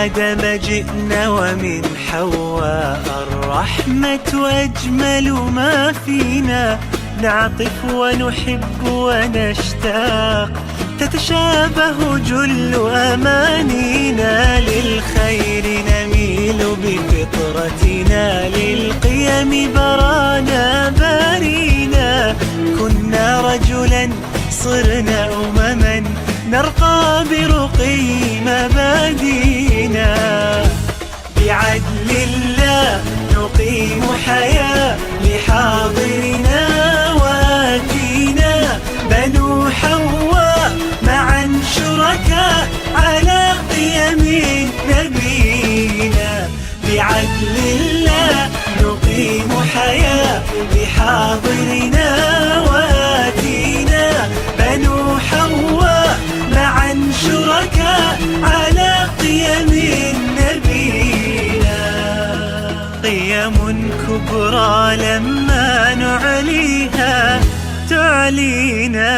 آدم جئنا ومن حواء الرحمة أجمل ما فينا، نعطف ونحب ونشتاق، تتشابه جل أمانينا، للخير نميل بفطرتنا، للقيم برانا بارينا، كنا رجلا صرنا أمما، نرقى برقي مبادينا، بعدل الله نقيم حياة لحاضرنا وآتينا، بنو حواء معا شركاء على قيم نبينا، بعدل الله نقيم حياة لحاضرنا وآتينا، بنو حواء معا شركاء على قيم نبينا، قيم كبرى لما نعليها تعلينا.